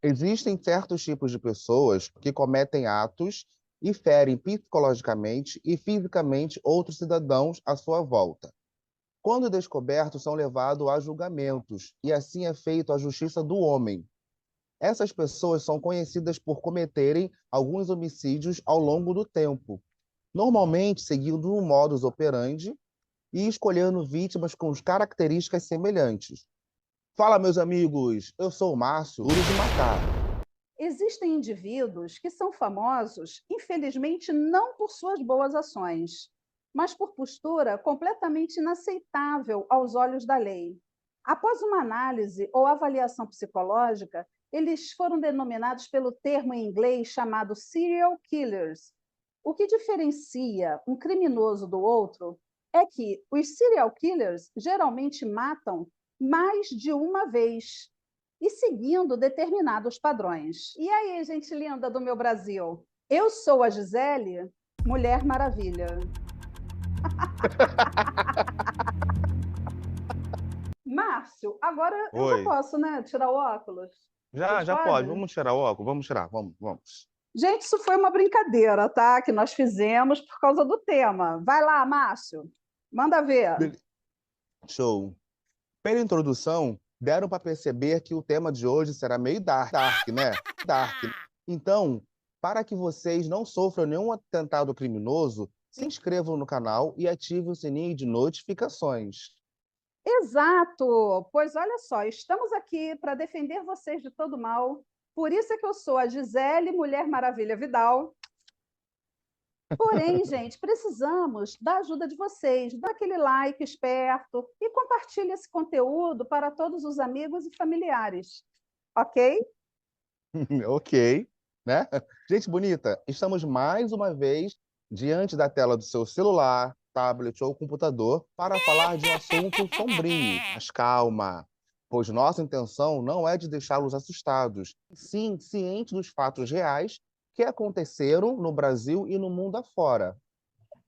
Existem certos tipos de pessoas que cometem atos e ferem psicologicamente e fisicamente outros cidadãos à sua volta. Quando descobertos, são levados a julgamentos, e assim é feita a justiça do homem. Essas pessoas são conhecidas por cometerem alguns homicídios ao longo do tempo, normalmente seguindo um modus operandi e escolhendo vítimas com características semelhantes. Fala, meus amigos, eu sou o Márcio, duro de matar. Existem indivíduos que são famosos, infelizmente, não por suas boas ações, mas por postura completamente inaceitável aos olhos da lei. Após uma análise ou avaliação psicológica, eles foram denominados pelo termo em inglês chamado serial killers. O que diferencia um criminoso do outro é que os serial killers geralmente matam mais de uma vez e seguindo determinados padrões. E aí, gente linda do meu Brasil? Eu sou a Gisele, Mulher Maravilha. Márcio, agora eu já Oi. posso, né, tirar o óculos? A Já, gente já pode. pode? Vamos tirar o óculos? Vamos tirar. Vamos, vamos. Gente, isso foi uma brincadeira, tá? Que nós fizemos por causa do tema. Vai lá, Márcio. Manda ver. Be- Show. Pela introdução, deram para perceber que o tema de hoje será meio dark, né? Dark. Então, para que vocês não sofram nenhum atentado criminoso, se inscrevam no canal e ativem o sininho de notificações. Exato! Pois olha só, estamos aqui para defender vocês de todo mal. Por isso é que eu sou a Gisele Mulher Maravilha Vidal. Porém, gente, precisamos da ajuda de vocês. Dá aquele like esperto e compartilhe esse conteúdo para todos os amigos e familiares. Ok? Ok, né? Gente bonita, estamos mais uma vez diante da tela do seu celular, tablet ou computador para falar de um assunto sombrio, mas calma, pois nossa intenção não é de deixá-los assustados, sim cientes dos fatos reais que aconteceram no Brasil e no mundo afora.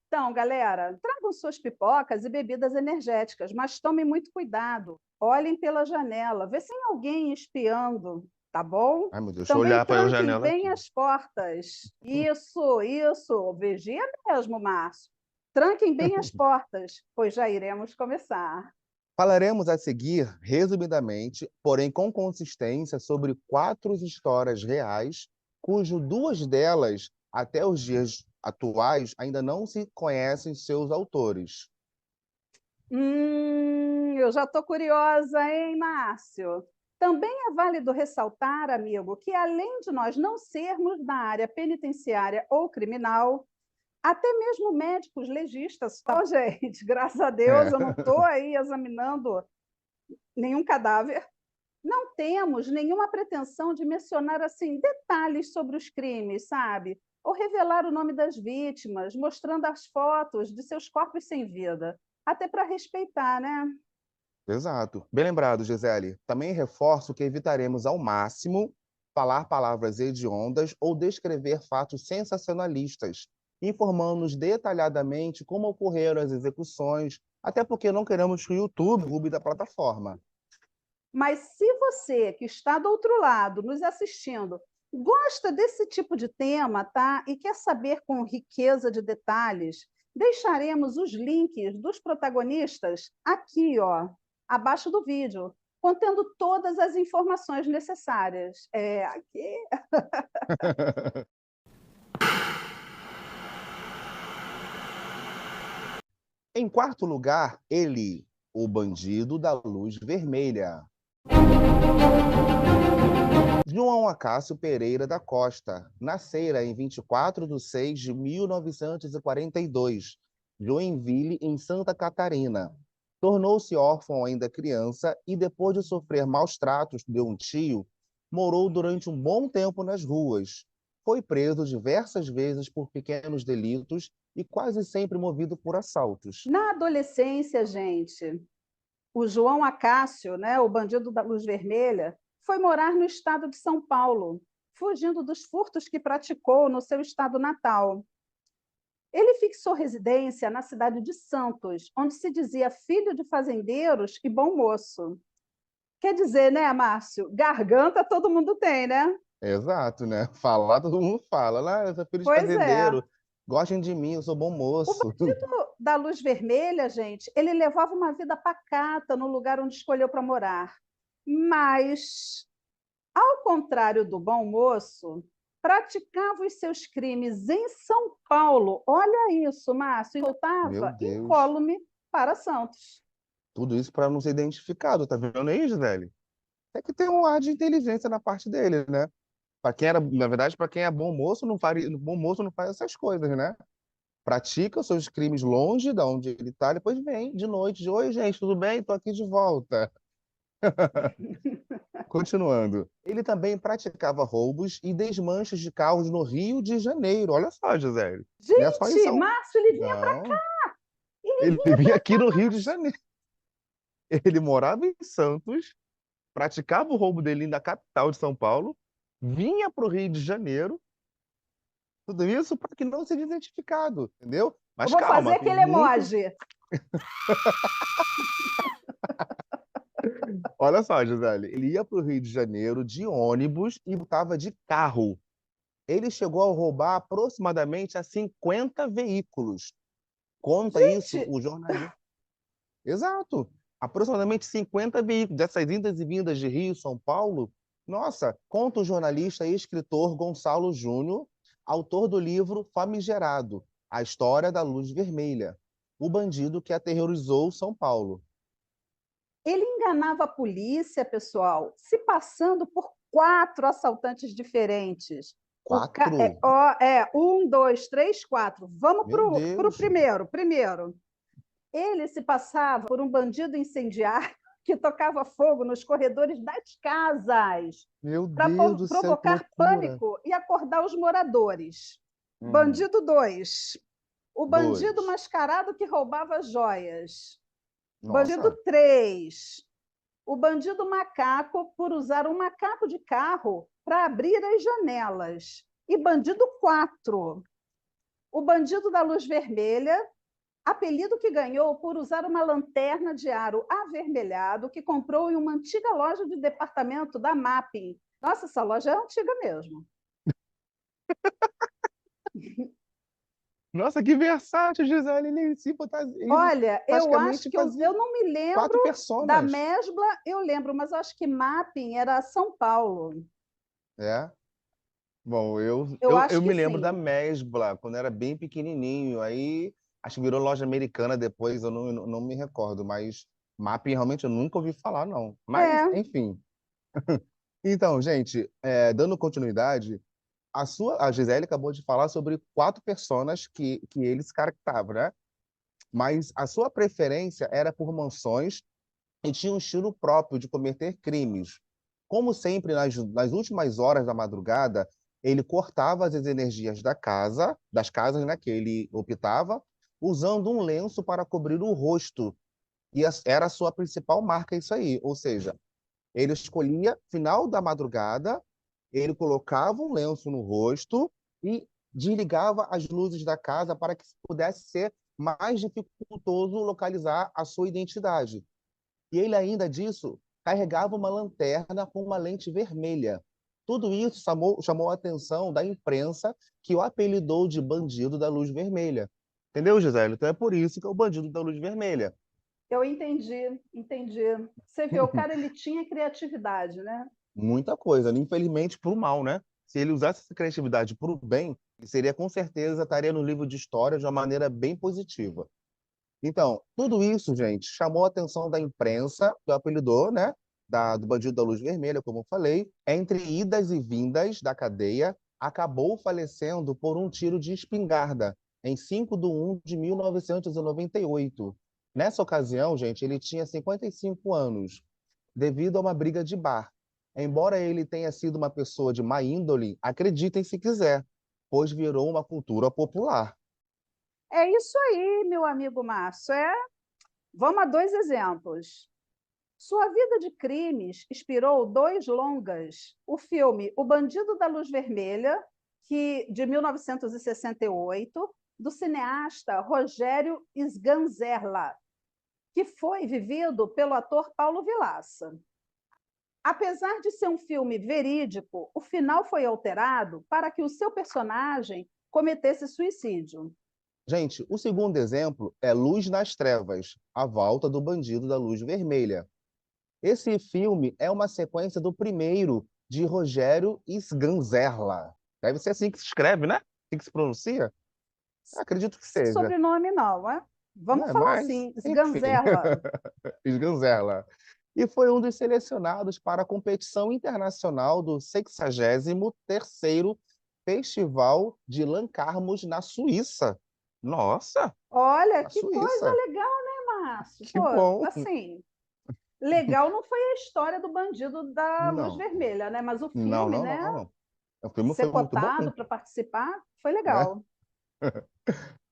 Então, galera, tragam suas pipocas e bebidas energéticas, mas tomem muito cuidado. Olhem pela janela, vê se tem alguém espiando, tá bom? Ai, meu Deus, deixa eu Também olhar para a tranquem janela bem aqui. as portas. Isso, vigia mesmo, Márcio. Tranquem bem as portas, pois já iremos começar. Falaremos a seguir, resumidamente, porém com consistência, sobre 4 histórias reais, cujo 2 delas, até os dias atuais, ainda não se conhecem seus autores. Eu já estou curiosa, hein, Márcio? Também é válido ressaltar, amigo, que além de nós não sermos da área penitenciária ou criminal, até mesmo médicos legistas, tá bom, gente? Graças a Deus, É. eu não estou aí examinando nenhum cadáver. Não temos nenhuma pretensão de mencionar assim detalhes sobre os crimes, sabe? Ou revelar o nome das vítimas, mostrando as fotos de seus corpos sem vida. Até para respeitar, né? Exato. Bem lembrado, Gisele. Também reforço que evitaremos ao máximo falar palavras hediondas ou descrever fatos sensacionalistas, informando-nos detalhadamente como ocorreram as execuções, até porque não queremos que o YouTube derrube da plataforma. Mas se você que está do outro lado, nos assistindo, gosta desse tipo de tema, tá? E quer saber com riqueza de detalhes, deixaremos os links dos protagonistas aqui, ó, abaixo do vídeo, contendo todas as informações necessárias. É, aqui. Em quarto lugar, ele, o bandido da luz vermelha. João Acácio Pereira da Costa, nascera em 24 de 6 de 1942, Joinville, em Santa Catarina. Tornou-se órfão ainda criança e, depois de sofrer maus tratos de um tio, morou durante um bom tempo nas ruas. Foi preso diversas vezes por pequenos delitos e quase sempre movido por assaltos. Na adolescência, gente, o João Acácio, né, o bandido da luz vermelha, foi morar no estado de São Paulo, fugindo dos furtos que praticou no seu estado natal. Ele fixou residência na cidade de Santos, onde se dizia filho de fazendeiros e bom moço. Quer dizer, né, Márcio? Garganta todo mundo tem, né? Exato, né? Falar, todo mundo fala. Lá, eu sou filho de Pois é. fazendeiro. Gostem de mim, eu sou bom O moço. bandido da luz vermelha, gente, ele levava uma vida pacata no lugar onde escolheu para morar. Mas, ao contrário do bom moço, praticava os seus crimes em São Paulo. Olha isso, Márcio, e Meu voltava Deus. incólume para Santos. Tudo isso para não ser identificado, tá vendo aí, Gisele? É que tem um ar de inteligência na parte dele, né? Para quem era, na verdade, para quem é bom moço, bom moço não faz essas coisas, né? Pratica os seus crimes longe de onde ele está, depois vem de noite, oi, gente, tudo bem? Tô aqui de volta. Continuando. Ele também praticava roubos e desmanches de carros no Rio de Janeiro. Olha só, Gisele. Não é só em Gente, São... Márcio, ele vinha para cá, Não, ele ele vinha vinha para aqui cá, no Rio de Márcio. Janeiro. Ele morava em Santos, praticava o roubo dele na capital de São Paulo, vinha para o Rio de Janeiro, tudo isso para que não seja identificado, entendeu? Eu Mas vou fazer calma, tem aquele muito. emoji. Olha só, Gisele, ele ia para o Rio de Janeiro de ônibus e voltava de carro. Ele chegou a roubar aproximadamente a 50 veículos. Conta isso Gente, o jornalista. Exato. Aproximadamente 50 veículos dessas indas e vindas de Rio e São Paulo. Nossa, conta o jornalista e escritor Gonçalo Júnior, autor do livro Famigerado, A História da Luz Vermelha, o bandido que aterrorizou São Paulo. ele enganava a polícia, pessoal, se passando por 4 assaltantes diferentes. Quatro? Um, dois, três, quatro. Vamos Meu para o Deus! primeiro. Primeiro, ele se passava por um bandido incendiário que tocava fogo nos corredores das casas Meu para Deus do céu, que provocar loucura! pânico e acordar os moradores. Uhum. Bandido 2, o bandido Dois. mascarado que roubava joias. Bandido Nossa, 3, o bandido macaco por usar um macaco de carro para abrir as janelas. E bandido 4, o bandido da luz vermelha, apelido que ganhou por usar uma lanterna de aro avermelhado que comprou em uma antiga loja de departamento da Mapping. Nossa, essa loja é antiga mesmo. nossa, que versátil, Gisele. Ele Olha, eu acho praticamente que eu, fazia eu não me lembro quatro da personas. Mesbla, eu lembro, mas eu acho que Mapping era São Paulo. É. Bom, eu, Eu eu, acho eu que me lembro da sim. Mesbla, quando era bem pequenininho. Aí, acho que virou loja americana depois, eu não me recordo. Mas Mapping realmente eu nunca ouvi falar, não. Mas, É, enfim. Então, gente, dando continuidade, a Gisele acabou de falar sobre quatro personas que ele se caracterizava, né? Mas a sua preferência era por mansões e tinha um estilo próprio de cometer crimes. Como sempre, nas últimas horas da madrugada, ele cortava as energias das casas, né, que ele optava, usando um lenço para cobrir o rosto. E era a sua principal marca isso aí. Ou seja, ele escolhia final da madrugada, ele colocava um lenço no rosto e desligava as luzes da casa para que pudesse ser mais dificultoso localizar a sua identidade. E ele, ainda disso, carregava uma lanterna com uma lente vermelha. Tudo isso chamou a atenção da imprensa, que o apelidou de bandido da luz vermelha. Entendeu, Gisele? Então é por isso que é o bandido da luz vermelha. eu entendi, entendi. Você vê, o cara ele tinha criatividade, né? Muita coisa, né? Infelizmente, para o mal, né? Se ele usasse essa criatividade para o bem, ele seria com certeza estaria no livro de história de uma maneira bem positiva. Então, tudo isso, gente, chamou a atenção da imprensa, que o apelidou, né? Do bandido da luz vermelha, como eu falei. Entre idas e vindas da cadeia, acabou falecendo por um tiro de espingarda, em 5 de 1 de 1998. Nessa ocasião, gente, ele tinha 55 anos, devido a uma briga de bar. Embora ele tenha sido uma pessoa de má índole, acreditem se quiser, pois virou uma cultura popular. É isso aí, meu amigo Márcio. Vamos a 2 exemplos. Sua vida de crimes inspirou 2 longas. O filme O Bandido da Luz Vermelha, de 1968, do cineasta Rogério Sganzerla, que foi vivido pelo ator Paulo Vilaça. Apesar de ser um filme verídico, o final foi alterado para que o seu personagem cometesse suicídio. Gente, o segundo exemplo é Luz nas Trevas, A Volta do Bandido da Luz Vermelha. Esse filme é uma sequência do primeiro, de Rogério Sganzerla. Deve ser assim que se escreve, né? Assim que se pronuncia? Acredito que Esse seja, sobrenome não, é? Vamos né? falar Mas, assim, enfim, Sganzerla. Sganzerla. E foi um dos selecionados para a competição internacional do 63º Festival de Lancarmos na Suíça. Nossa, Olha, na que coisa Suíça. legal, né, Márcio? Que Pô, bom. assim, legal não foi a história do bandido da Luz Não, Vermelha, né? Mas o não, filme, não, né? não, não. O filme Ser foi muito bom, cotado para participar foi né? legal.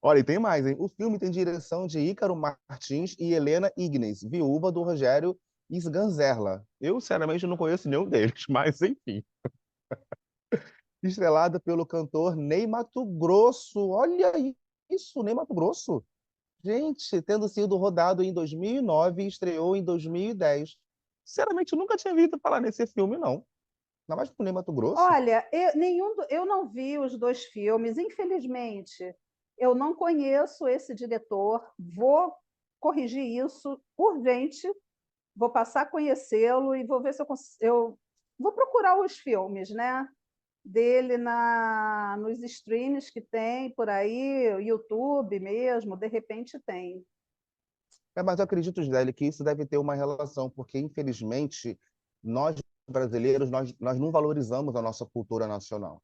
Olha, e tem mais, hein? O filme tem direção de Ícaro Martins e Helena Ignes, viúva do Rogério Sganzerla. Eu, sinceramente, não conheço nenhum deles, mas enfim. Estrelada pelo cantor Ney Matogrosso. Olha isso, Ney Matogrosso. Gente, tendo sido rodado em 2009 e estreou em 2010. Sinceramente, eu nunca tinha ouvido falar nesse filme, não. Ainda mais com o Ney Matogrosso. Olha, eu não vi os dois filmes, infelizmente. Eu não conheço esse diretor. Vou corrigir isso urgente. Vou passar a conhecê-lo e vou ver se eu vou procurar os filmes, né? Dele nos streams que tem por aí, YouTube mesmo, de repente tem. Mas eu acredito, Gisele, que isso deve ter uma relação, porque, infelizmente, nós brasileiros, nós não valorizamos a nossa cultura nacional.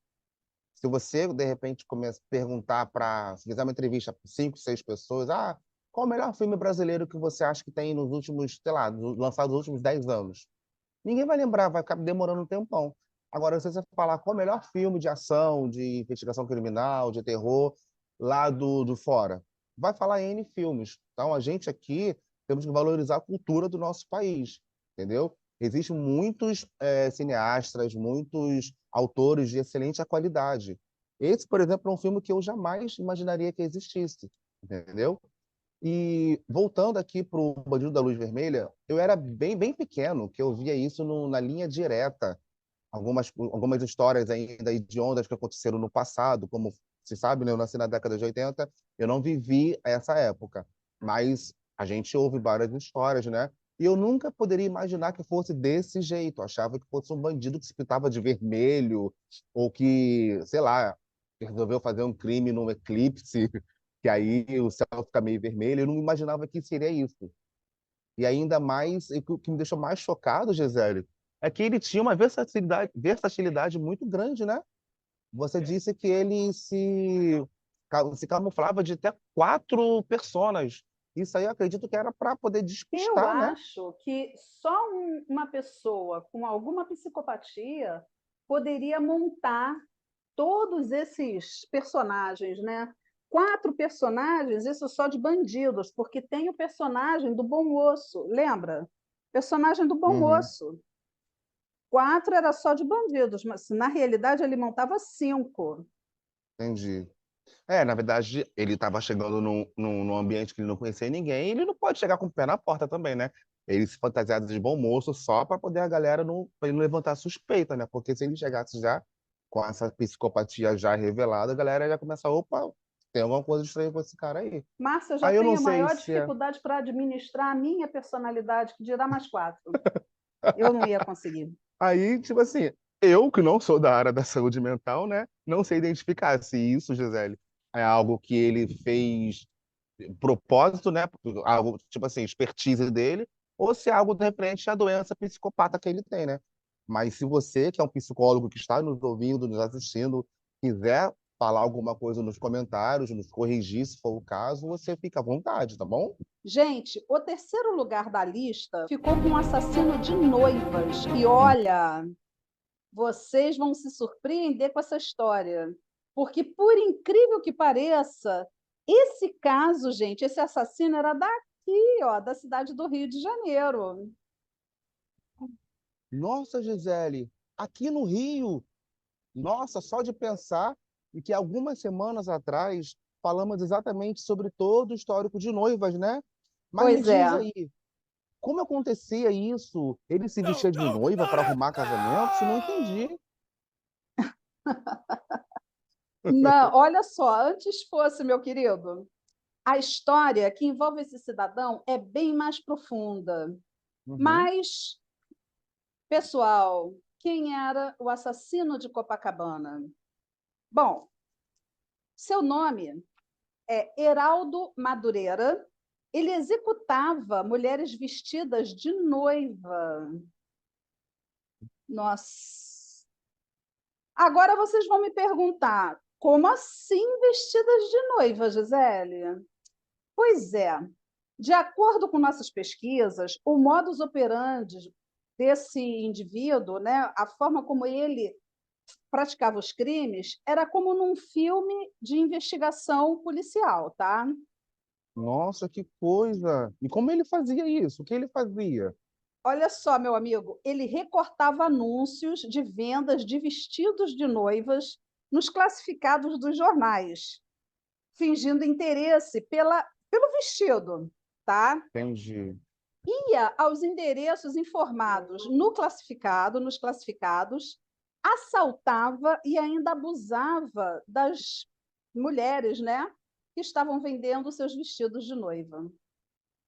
Se você, de repente, começa a perguntar para, se fizer uma entrevista para 5, 6 pessoas, qual o melhor filme brasileiro que você acha que tem nos últimos, sei lá, lançado nos últimos 10 anos? Ninguém vai lembrar, vai ficar demorando um tempão. Agora, se você falar qual o melhor filme de ação, de investigação criminal, de terror, lá do fora, vai falar N filmes. Então, a gente aqui temos que valorizar a cultura do nosso país, entendeu? Existem muitos cineastas, muitos autores de excelente qualidade. Esse, por exemplo, é um filme que eu jamais imaginaria que existisse, entendeu? E voltando aqui para o Bandido da Luz Vermelha, eu era bem pequeno, que eu via isso na linha direta. Algumas histórias ainda hediondas que aconteceram no passado, como se sabe, né, eu nasci na década de 80, eu não vivi essa época, mas a gente ouve várias histórias, né? E eu nunca poderia imaginar que fosse desse jeito. Eu achava que fosse um bandido que se pintava de vermelho, ou que, sei lá, resolveu fazer um crime num eclipse, que aí o céu fica meio vermelho. Eu não imaginava que seria isso. E ainda mais, e o que me deixou mais chocado, Gisele, é que ele tinha uma versatilidade muito grande, né? Você disse que ele se camuflava de até 4 personas. Isso aí eu acredito que era para poder Eu despistar, né? acho que só uma pessoa com alguma psicopatia poderia montar todos esses personagens, né? 4 personagens, isso só de bandidos, porque tem o personagem do bom moço, lembra? Personagem do bom Uhum, moço. 4 era só de bandidos, mas na realidade ele montava 5. entendi. Na verdade, ele estava chegando num ambiente que ele não conhecia ninguém, e ele não pode chegar com o pé na porta também, né? Ele se fantasiado de bom moço só para poder a galera não, pra ele não levantar suspeita, né? Porque se ele chegasse já com essa psicopatia já revelada, a galera já começa, opa, tem alguma coisa estranha com esse cara aí. Márcia, eu já Aí eu não tenho a sei maior se é. dificuldade para administrar a minha personalidade, que dirá mais 4. Eu não ia conseguir. Aí, tipo assim, eu que não sou da área da saúde mental, né? Não sei identificar se isso, Gisele, é algo que ele fez propósito, né? Algo, tipo assim, expertise dele, ou se é algo referente à doença psicopata que ele tem, né? Mas se você, que é um psicólogo que está nos ouvindo, nos assistindo, quiser falar alguma coisa nos comentários, nos corrigir, se for o caso, você fica à vontade, tá bom? Gente, o terceiro lugar da lista ficou com um assassino de noivas. E olha, vocês vão se surpreender com essa história. Porque, por incrível que pareça, esse caso, gente, esse assassino era daqui, ó, da cidade do Rio de Janeiro. Nossa, Gisele, aqui no Rio, nossa, só de pensar em que algumas semanas atrás falamos exatamente sobre todo o histórico de noivas, né? Mas me Pois diz é. aí, Como acontecia isso? Ele se vestia de noiva para arrumar casamentos? Não entendi. Não, olha só, antes fosse, meu querido, a história que envolve esse cidadão é bem mais profunda. Uhum. Mas, pessoal, quem era o assassino de Copacabana? Bom, seu nome é Heraldo Madureira. Ele executava mulheres vestidas de noiva. Nossa. Agora vocês vão me perguntar, como assim vestidas de noiva, Gisele? Pois é, de acordo com nossas pesquisas, o modus operandi desse indivíduo, né, a forma como ele praticava os crimes, era como num filme de investigação policial, tá? Nossa, que coisa! E como ele fazia isso? O que ele fazia? Olha só, meu amigo, ele recortava anúncios de vendas de vestidos de noivas nos classificados dos jornais, fingindo interesse pelo vestido, tá? Entendi. Ia aos endereços informados no classificado, nos classificados, assaltava e ainda abusava das mulheres, né, que estavam vendendo seus vestidos de noiva.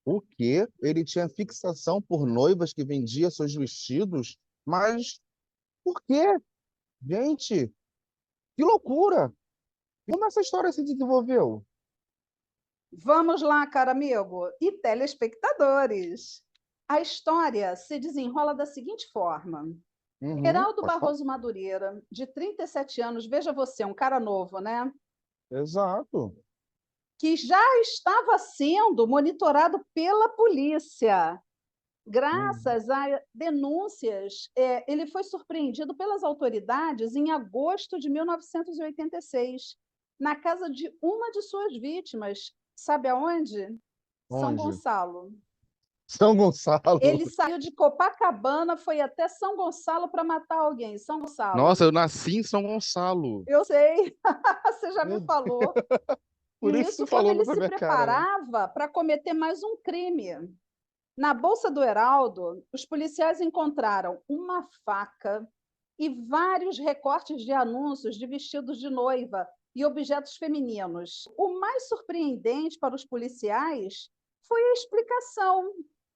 O quê? Ele tinha fixação por noivas que vendia seus vestidos? Mas por quê? Gente, que loucura! Como essa história se desenvolveu? Vamos lá, caro amigo e telespectadores. A história se desenrola da seguinte forma. Uhum, Heraldo pode falar. Barroso Madureira, de 37 anos, veja você, um cara novo, né? Exato. Que já estava sendo monitorado pela polícia. Hum. Graças a denúncias, ele foi surpreendido pelas autoridades em agosto de 1986, na casa de uma de suas vítimas. Sabe aonde? São Onde? Gonçalo. São Gonçalo. Ele saiu de Copacabana, foi até São Gonçalo para matar alguém. São Nossa, Gonçalo. eu nasci em São Gonçalo. Eu sei, você já me Meu, falou. por E isso isso você quando falou ele na se minha cara, né? preparava para cometer mais um crime. Na bolsa do Heraldo, os policiais encontraram uma faca e vários recortes de anúncios de vestidos de noiva e objetos femininos. O mais surpreendente para os policiais foi a explicação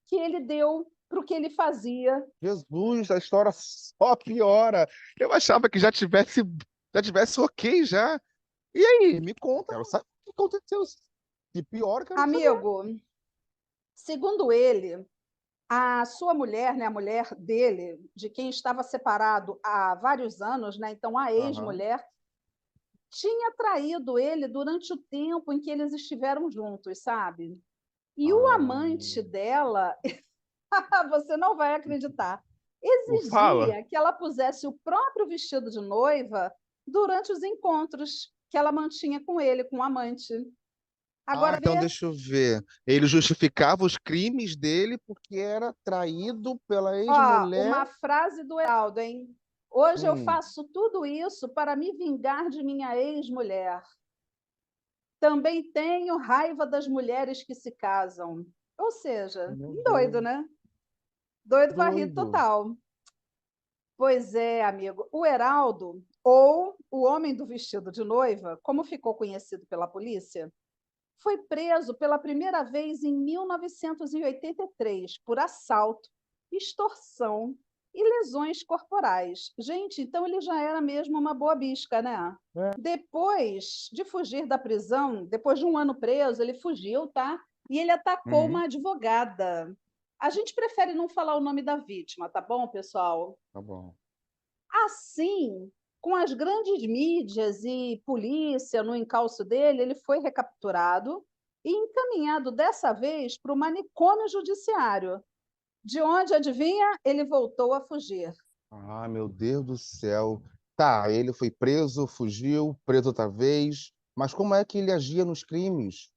que ele deu para o que ele fazia. Jesus, a história só piora. Eu achava que já tivesse ok já. E aí, me conta, quero saber o que aconteceu. Se pior, eu quero saber. Amigo, segundo ele, a sua mulher, né, a mulher dele, de quem estava separado há vários anos, né, então a Aham. ex-mulher, tinha traído ele durante o tempo em que eles estiveram juntos, sabe? E o Ah, amante dela, você não vai acreditar, fala. exigia que ela pusesse o próprio vestido de noiva durante os encontros que ela mantinha com ele, com o amante. Ah, Agora então vê, deixa eu ver. Ele justificava os crimes dele porque era traído pela ó, ex-mulher. uma frase do Heraldo, hein? Hoje eu Hum, faço tudo isso para me vingar de minha ex-mulher. Também tenho raiva das mulheres que se casam. Ou seja, meu doido, Deus, né? Doido varrido doido. total. Pois é, amigo. O Heraldo, ou o homem do vestido de noiva, como ficou conhecido pela polícia, foi preso pela primeira vez em 1983 por assalto, extorsão e lesões corporais. Gente, então ele já era mesmo uma boa bisca, né? É. Depois de fugir da prisão, depois de um ano preso, ele fugiu, tá? E ele atacou Uhum, uma advogada. A gente prefere não falar o nome da vítima, tá bom, pessoal? tá bom. Assim, com as grandes mídias e polícia no encalço dele, ele foi recapturado e encaminhado dessa vez para o manicômio judiciário, de onde, adivinha, ele voltou a fugir. Ah, meu Deus do céu. Tá, ele foi preso, fugiu, preso outra vez. Mas como é que ele agia nos crimes?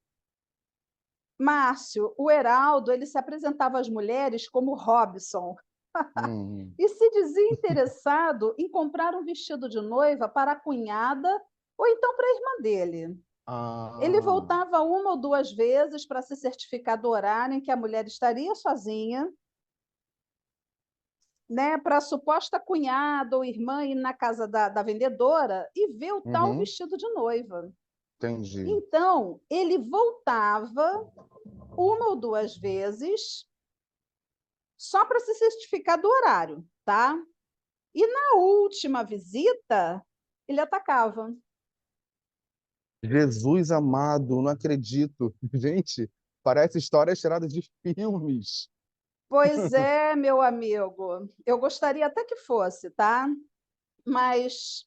Márcio, o Heraldo, ele se apresentava às mulheres como Robson Hum, e se dizia interessado em comprar um vestido de noiva para a cunhada ou então para a irmã dele. Ele Ah, voltava uma ou duas vezes para se certificar do horário em que a mulher estaria sozinha, né, para a suposta cunhada ou irmã ir na casa da vendedora e ver o tal uhum, vestido de noiva. entendi. Então, ele voltava uma ou duas vezes só para se certificar do horário, tá? E na última visita, ele atacava. Jesus amado, não acredito. Gente, parece história tirada de filmes. Pois é, meu amigo, eu gostaria até que fosse, tá? Mas,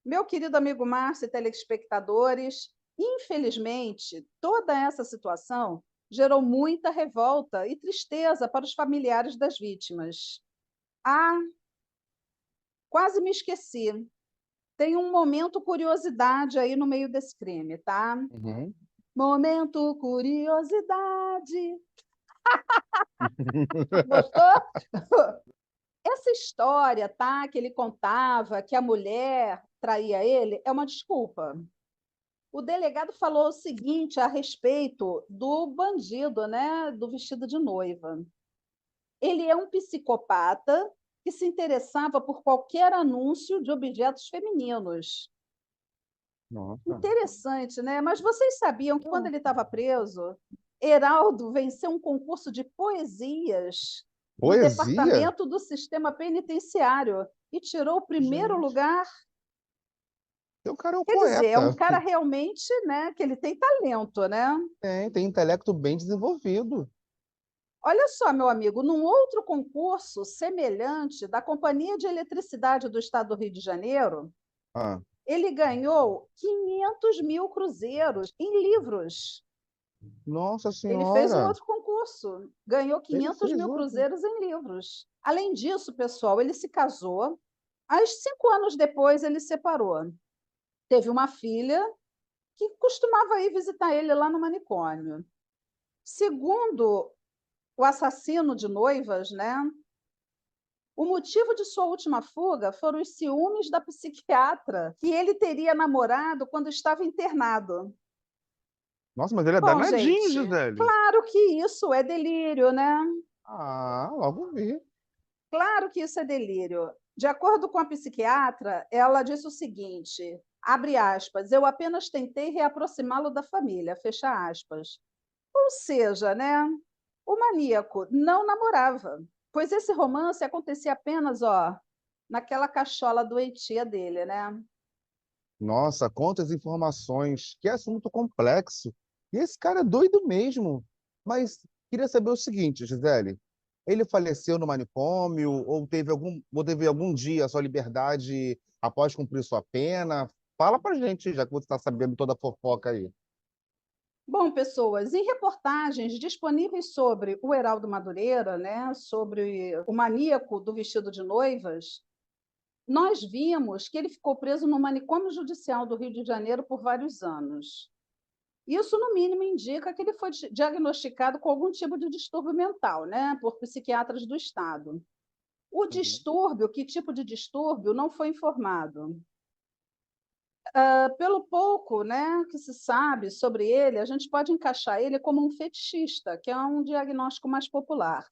meu querido amigo Márcio e telespectadores, infelizmente, toda essa situação gerou muita revolta e tristeza para os familiares das vítimas. Ah, quase me esqueci. Tem um momento curiosidade aí no meio desse crime, tá? Uhum. Momento curiosidade. Gostou? Essa história, tá, que ele contava que a mulher traía ele, é uma desculpa. O delegado falou o seguinte a respeito do bandido, né, do vestido de noiva. Ele é um psicopata que se interessava por qualquer anúncio de objetos femininos. Nossa. Interessante, né? Mas vocês sabiam que quando ele estava preso, Heraldo venceu um concurso de poesias no Poesia? departamento do sistema penitenciário e tirou o primeiro Gente, lugar. o cara é um Quer dizer, é um poeta. cara realmente, né, que ele tem talento, né? Tem intelecto bem desenvolvido. Olha só, meu amigo, num outro concurso semelhante da Companhia de Eletricidade do Estado do Rio de Janeiro, Ah, ele ganhou 500 mil cruzeiros em livros. nossa Ele fez um senhora. outro concurso, ganhou Ele 500 fez mil outro. cruzeiros em livros. Além disso, pessoal, ele se casou. Aí, 5 anos depois, ele separou. Teve uma filha que costumava ir visitar ele lá no manicômio. Segundo o assassino de noivas, né? O motivo de sua última fuga foram os ciúmes da psiquiatra que ele teria namorado quando estava internado. Nossa, mas ele é Bom, danadinho, gente, Gisele. claro que isso é delírio, né? Ah, logo vi. Claro que isso é delírio. De acordo com a psiquiatra, ela disse o seguinte, abre aspas, eu apenas tentei reaproximá-lo da família, fecha aspas. Ou seja, né, o maníaco não namorava, pois esse romance acontecia apenas, ó, naquela cachola doentia dele, né? Nossa, quantas informações. Que assunto complexo. E esse cara é doido mesmo. Mas queria saber o seguinte, Gisele. Ele faleceu no manicômio ou teve algum dia a sua liberdade após cumprir sua pena? Fala pra gente, já que você está sabendo toda a fofoca aí. Bom, pessoas, em reportagens disponíveis sobre o Heraldo Madureira, né, sobre o maníaco do vestido de noivas, nós vimos que ele ficou preso no manicômio judicial do Rio de Janeiro por vários anos. Isso, no mínimo, indica que ele foi diagnosticado com algum tipo de distúrbio mental, né, por psiquiatras do Estado. O Uhum. distúrbio, que tipo de distúrbio, não foi informado. Pelo pouco, né, que se sabe sobre ele, a gente pode encaixar ele como um fetichista, que é um diagnóstico mais popular.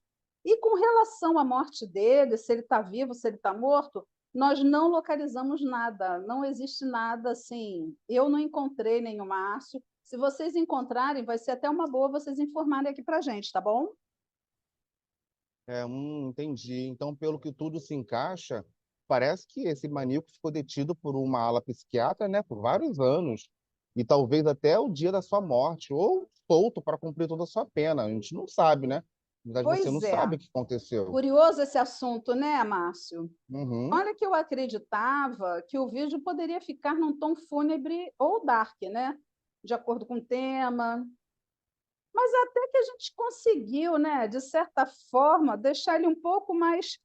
E com relação à morte dele, se ele está vivo, se ele está morto, nós não localizamos nada, não existe nada assim. Eu não encontrei nenhum Márcio. Se vocês encontrarem, vai ser até uma boa vocês informarem aqui para a gente, tá bom? Entendi. Então, pelo que tudo se encaixa, parece que esse maníaco ficou detido por uma ala psiquiatra, né, por vários anos, e talvez até o dia da sua morte, ou solto para cumprir toda a sua pena. A gente não sabe, né? Na verdade, você não Pois é. sabe o que aconteceu. Curioso esse assunto, né, Márcio? Uhum, Olha que eu acreditava que o vídeo poderia ficar num tom fúnebre ou dark, né? De acordo com o tema. Mas até que a gente conseguiu, né, de certa forma, deixar ele um pouco mais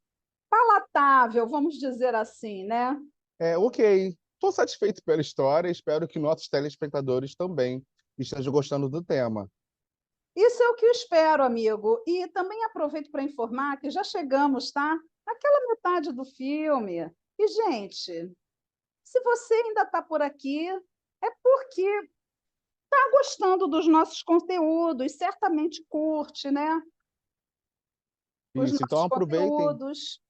palatável, vamos dizer assim, né? ok. Estou satisfeito pela história, espero que nossos telespectadores também estejam gostando do tema. Isso é o que eu espero, amigo. E também aproveito para informar que já chegamos, tá? Naquela metade do filme. E, gente, se você ainda está por aqui, é porque está gostando dos nossos conteúdos, certamente curte, né? Os Isso, então nossos aproveitem, conteúdos.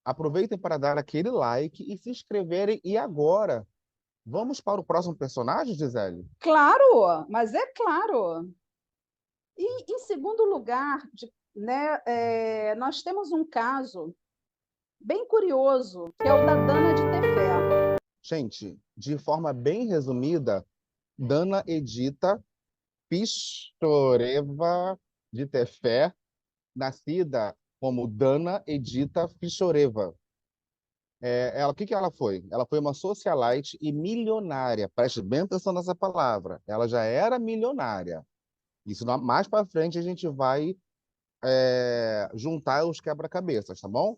aproveitem para dar aquele like e se inscreverem. E agora, vamos para o próximo personagem, Gisele? Claro, mas é claro. E, em segundo lugar, né, nós temos um caso bem curioso, que é o da Dana de Tefé. Gente, de forma bem resumida, Dana Edita Pichoreva de Tefé, nascida como Dana Edita Pichoreva. O que que ela foi? Ela foi uma socialite e milionária. Preste bem atenção nessa palavra. Ela já era milionária. Isso mais para frente a gente vai juntar os quebra-cabeças, tá bom?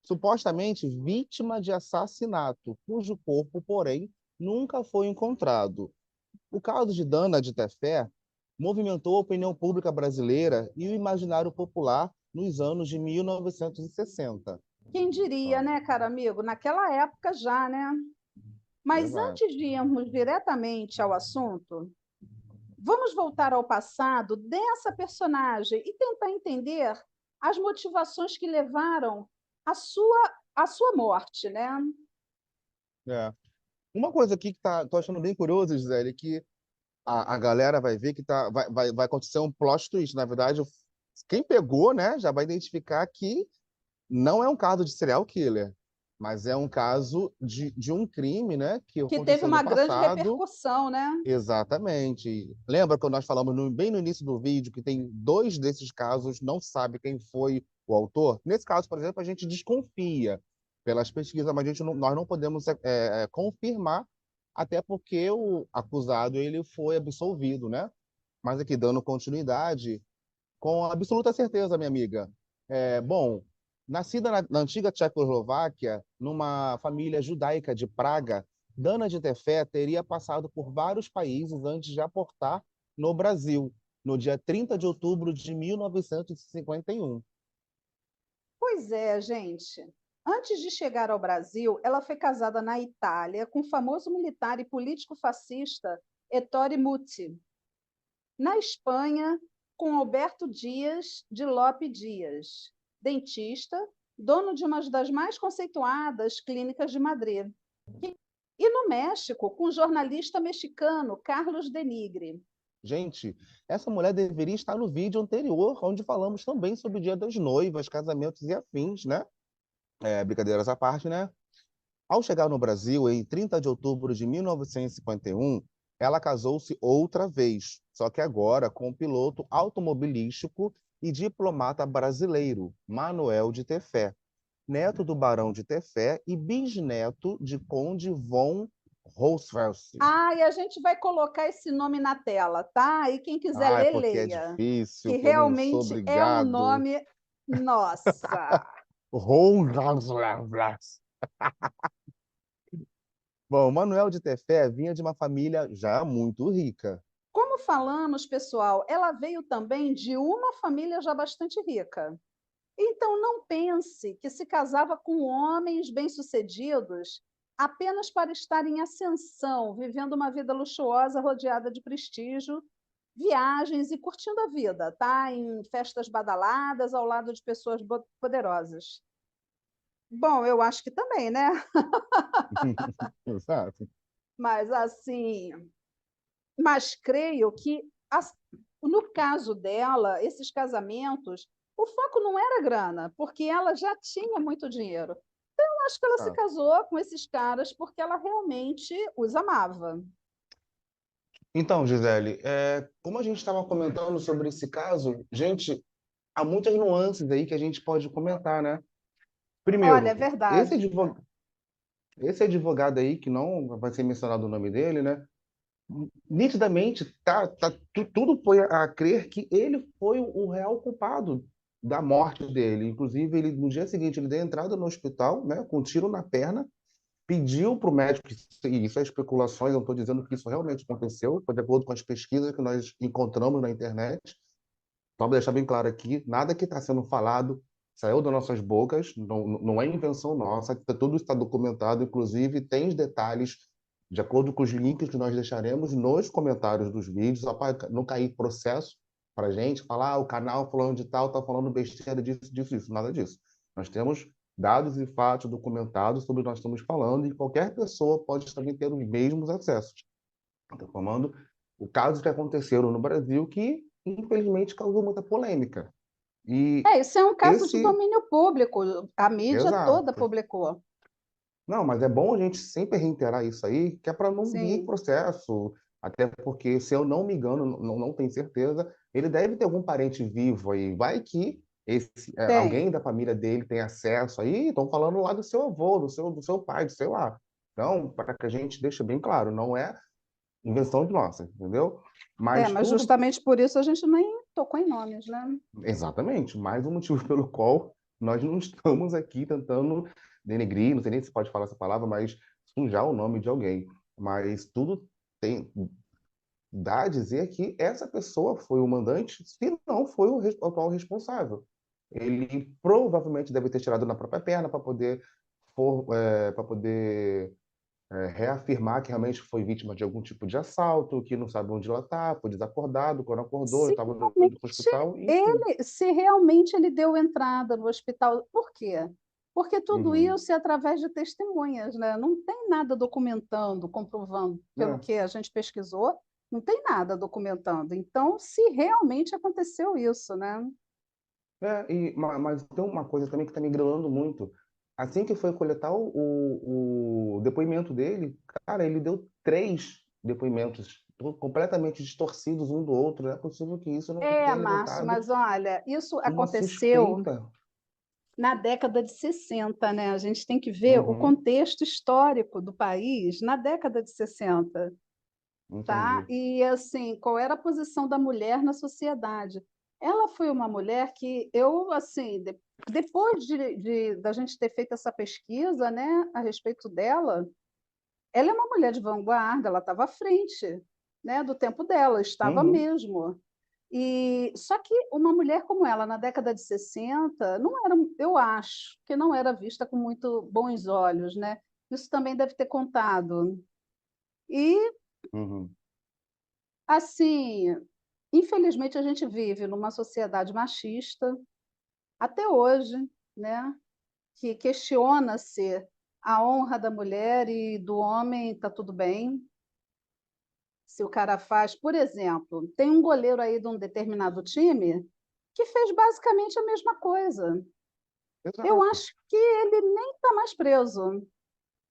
Supostamente vítima de assassinato, cujo corpo, porém, nunca foi encontrado. O caso de Dana de Tefé movimentou a opinião pública brasileira e o imaginário popular nos anos de 1960. Quem diria, Ó, né, cara amigo? Naquela época já, né? Mas exato. antes de irmos diretamente ao assunto, vamos voltar ao passado dessa personagem e tentar entender as motivações que levaram à sua morte, né? É. Uma coisa aqui que tô achando bem curioso, Gisele, é que a galera vai ver que vai acontecer um plot twist. Na verdade, quem pegou, né, já vai identificar que não é um caso de serial killer, mas é um caso de um crime, né, que Que teve aconteceu no uma grande passado. repercussão, né? Exatamente. Lembra quando nós falamos bem no início do vídeo que tem dois desses casos, não sabe quem foi o autor? Nesse caso, por exemplo, a gente desconfia pelas pesquisas, mas nós não podemos confirmar, até porque o acusado ele foi absolvido, né? Mas aqui, dando continuidade, com absoluta certeza, minha amiga. Bom, nascida na antiga Tchecoslováquia, numa família judaica de Praga, Dana de Tefé teria passado por vários países antes de aportar no Brasil, no dia 30 de outubro de 1951. Pois é, gente. Antes de chegar ao Brasil, ela foi casada na Itália com o famoso militar e político fascista Ettore Muti. Na Espanha, com Alberto Dias de Lope Dias, dentista, dono de uma das mais conceituadas clínicas de Madrid. E no México, com o jornalista mexicano Carlos Denigre. Gente, essa mulher deveria estar no vídeo anterior, onde falamos também sobre o Dia das Noivas, casamentos e afins, né? Brincadeiras à parte, né? Ao chegar no Brasil, em 30 de outubro de 1951, ela casou-se outra vez, só que agora com o piloto automobilístico e diplomata brasileiro, Manuel de Tefé, neto do Barão de Tefé e bisneto de Conde von Roosevelt. Ah, e a gente vai colocar esse nome na tela, tá? E quem quiser Ah, é ler, porque é leia. difícil, Que que eu não sou realmente é um obrigado. nome. Nossa! Roosevelt. Bom, Manuel de Tefé vinha de uma família já muito rica. Como falamos, pessoal, ela veio também de uma família já bastante rica. Então, não pense que se casava com homens bem-sucedidos apenas para estar em ascensão, vivendo uma vida luxuosa, rodeada de prestígio, viagens e curtindo a vida, tá? Em festas badaladas, ao lado de pessoas poderosas. Bom, eu acho que também, né? Exato. Mas assim, mas creio que, no caso dela, esses casamentos, o foco não era grana, porque ela já tinha muito dinheiro. Então, eu acho que ela se Ah. casou com esses caras porque ela realmente os amava. Então, Gisele, como a gente estava comentando sobre esse caso, gente, há muitas nuances aí que a gente pode comentar, né? Olha, é Primeiro, verdade. esse advogado aí, que não vai ser mencionado o nome dele, né? Nitidamente, tudo foi a crer que ele foi o real culpado da morte dele. Inclusive, ele, no dia seguinte, ele deu entrada no hospital, né, com um tiro na perna, pediu para o médico, e isso é especulações, eu não estou dizendo que isso realmente aconteceu, foi de acordo com as pesquisas que nós encontramos na internet. Então, vou deixar bem claro aqui, nada que está sendo falado saiu das nossas bocas, não é invenção nossa, tudo está documentado, inclusive tem os detalhes de acordo com os links que nós deixaremos nos comentários dos vídeos, só para não cair processo para a gente, falar o canal falando de tal, está falando besteira disso, disso, disso, nada disso. Nós temos dados e fatos documentados sobre o que nós estamos falando e qualquer pessoa pode também ter os mesmos acessos. Estou falando o caso que aconteceram no Brasil que, infelizmente, causou muita polêmica. E Isso é um caso de esse... domínio público, a mídia toda Exato. publicou. Não, mas é bom a gente sempre reiterar isso aí, que é para não vir Sim, processo, até porque, se eu não me engano, não tenho certeza, ele deve ter algum parente vivo aí. Vai que alguém tem. da família dele tem acesso aí, estão falando lá do seu avô, do seu pai, sei lá. Então, para que a gente deixe bem claro, não é invenção de nossa, entendeu? Mas Mas tudo, justamente por isso a gente nem tocou em nomes, né? exatamente, mais um motivo pelo qual nós não estamos aqui tentando denegrir, não sei nem se pode falar essa palavra, mas sujar o nome de alguém. Mas tudo tem, dá a dizer que essa pessoa foi o mandante, se não foi o atual responsável. Ele provavelmente deve ter tirado na própria perna para poder reafirmar que realmente foi vítima de algum tipo de assalto, que não sabe onde ela está, foi desacordado, quando acordou, Se estava indo para o realmente hospital, enfim. se realmente ele deu entrada no hospital, por quê? Porque tudo Uhum. isso é através de testemunhas, né? Não tem nada documentando, comprovando, pelo É. que a gente pesquisou, não tem nada documentando. Então, se realmente aconteceu isso, né? Mas tem uma coisa também que está me grilando muito. Assim que foi coletar o depoimento dele, cara, ele deu 3 depoimentos completamente distorcidos um do outro. Não é possível que isso não tenha Márcio, levantado mas olha, isso uma aconteceu suspeita. na década de 60, né? A gente tem que ver o Uhum, contexto histórico do país na década de 60. Tá? entendi. E assim, qual era a posição da mulher na sociedade? Ela foi uma mulher que eu, assim, depois da gente ter feito essa pesquisa, né, a respeito dela, ela é uma mulher de vanguarda, ela estava à frente, né, do tempo dela, estava Uhum, mesmo. E só que uma mulher como ela, na década de 60, não era, eu acho que não era vista com muito bons olhos, né? Isso também deve ter contado. E uhum. assim, infelizmente, a gente vive numa sociedade machista até hoje, né? Que questiona-se a honra da mulher e do homem, está tudo bem. Se o cara faz, por exemplo, tem um goleiro aí de um determinado time que fez basicamente a mesma coisa. Eu Exato. acho que ele nem está mais preso.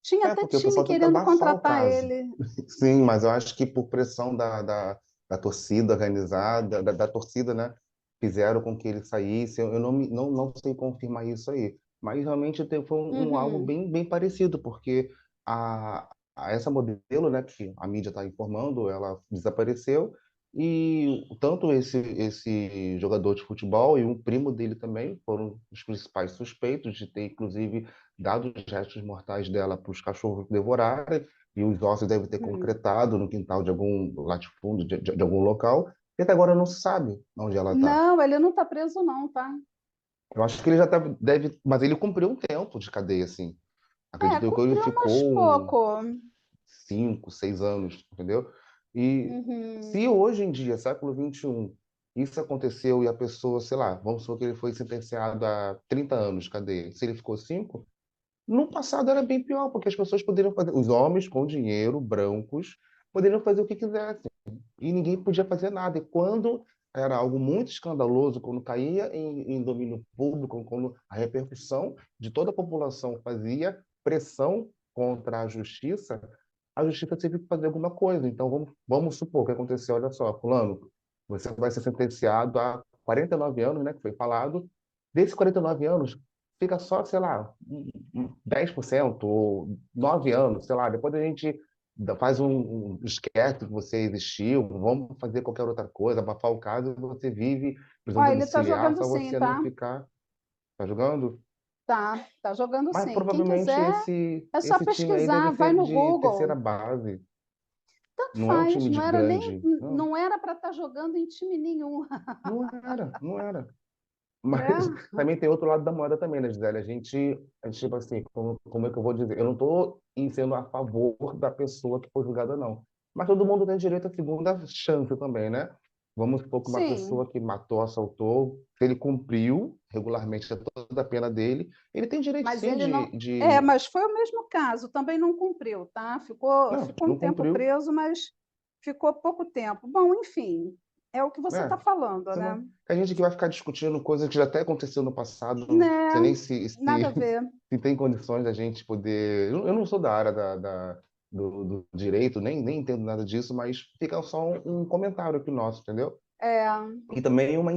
Tinha até Porque o time pessoal tenta querendo abafar o contratar caso. ele. Sim, mas eu acho que por pressão da torcida organizada, da torcida, né, fizeram com que ele saísse. Eu não sei confirmar isso aí, mas realmente foi algo Uhum. bem parecido, porque a essa modelo, né, que a mídia está informando, ela desapareceu e tanto esse jogador de futebol e um primo dele também foram os principais suspeitos de ter, inclusive, dado os restos mortais dela para os cachorros devorarem e os ossos devem ter Uhum. concretado no quintal de algum latifúndio, de algum local, e até agora não se sabe onde ela está. Não, ele não está preso, não, tá? Eu acho que ele já deve, mas ele cumpriu um tempo de cadeia, assim. Acredito que ele Cumpriu, mas ficou pouco. 5, 6 anos, entendeu? E se Uhum. hoje em dia, século XXI, isso aconteceu e a pessoa, sei lá, vamos supor que ele foi sentenciado a 30 anos de cadeia, se ele ficou 5, no passado era bem pior, porque as pessoas poderiam fazer, os homens com dinheiro, brancos, poderiam fazer o que quisessem e ninguém podia fazer nada. E quando era algo muito escandaloso, quando caía em domínio público, quando a repercussão de toda a população fazia pressão contra a justiça teve que fazer alguma coisa. Então, vamos supor que aconteceu, olha só, fulano, você vai ser sentenciado a 49 anos, né, que foi falado. Desses 49 anos, fica só, sei lá, 10% ou 9 anos, sei lá. Depois a gente faz esquece que você existiu, vamos fazer qualquer outra coisa, abafar o caso, e você vive prisão Ó, ele está domiciliar, jogando só sim, você não tá? ficar. Tá jogando? Tá jogando Mas sim. Quem provavelmente quiser, é só esse time aí deve pesquisar, vai ser no de terceira Google. base. Tanto Não é um faz, time de não era nem, grande. Não, não era para estar jogando em time nenhum. não era. Mas né? também tem outro lado da moeda também, né, Gisele? Tipo assim, como é que eu vou dizer? Eu não estou sendo a favor da pessoa que foi julgada, não. Mas todo mundo tem direito à segunda chance também, né? Vamos supor que uma Sim, pessoa que matou, assaltou, se ele cumpriu regularmente toda a pena dele, ele tem direito mas sim ele não. É, de... mas foi o mesmo caso, também não cumpriu, tá? Ficou, Não, ficou um não tempo cumpriu, preso, mas ficou pouco tempo. Bom, enfim, é o que você está né? falando, Senão, né? a gente que vai ficar discutindo coisas que já até aconteceu no passado, não sei Né? nem Nada a ver. se tem condições da gente poder. Eu não sou da área do direito, nem entendo nada disso, mas fica só um comentário aqui nosso, entendeu? É E também uma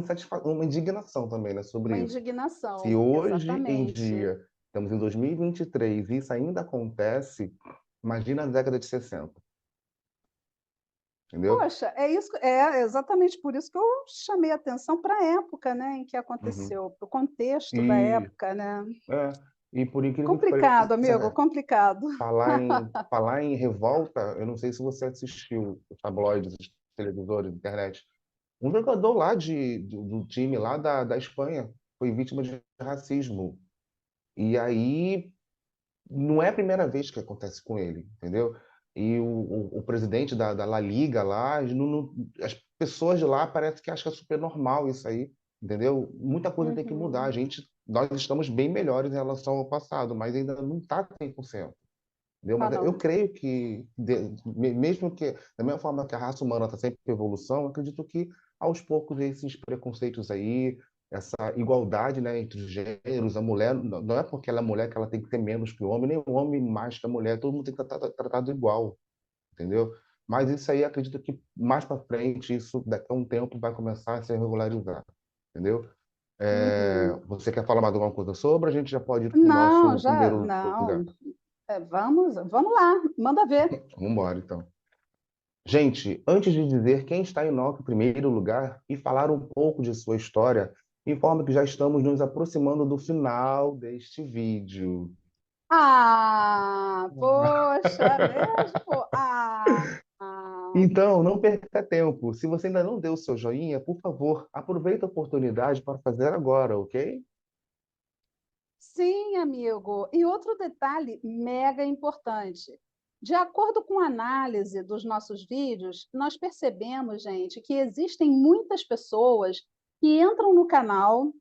indignação também, né, uma sobre isso. Se indignação, hoje em exatamente. dia, estamos em 2023, e isso ainda acontece, imagina a década de 60, entendeu? Poxa, é isso, é exatamente por isso que eu chamei a atenção para a época, né, em que Uhum. aconteceu, para o contexto da E, época, né? é, e por incrível que Complicado, amigo, pareça, complicado. falar em revolta, eu não sei se você assistiu os tabloides, os televisores, internet. Um jogador lá do time lá da Espanha foi vítima de racismo. E aí não é a primeira vez que acontece com ele, entendeu? E o presidente da La Liga lá, as pessoas de lá parece que acham super normal isso aí, entendeu? Muita coisa tem que mudar. Uhum. Nós estamos bem melhores em relação ao passado, mas ainda não está 100%. Entendeu? Ah, Mas eu não. creio que, mesmo que, da mesma forma que a raça humana está sempre em evolução, eu acredito que, aos poucos, esses preconceitos aí, essa igualdade, né, entre os gêneros, a mulher, não é porque ela é mulher que ela tem que ser menos que o homem, nem o homem mais que a mulher, todo mundo tem que estar tratado igual, entendeu? Mas isso aí, acredito que, mais para frente, isso, daqui a um tempo, vai começar a se regularizar, entendeu? Uhum. Você quer falar mais alguma coisa sobre? A gente já pode ir para o Não, nosso já, primeiro não. lugar. Vamos lá, manda ver. Vamos embora, então. Gente, antes de dizer quem está em nosso primeiro lugar e falar um pouco de sua história, informo que já estamos nos aproximando do final deste vídeo. Ah, poxa, mesmo? Ah. Então, não perca tempo. Se você ainda não deu o seu joinha, por favor, aproveite a oportunidade para fazer agora, ok? Sim, amigo. E outro detalhe mega importante. De acordo com a análise dos nossos vídeos, nós percebemos, gente, que existem muitas pessoas que entram no canal,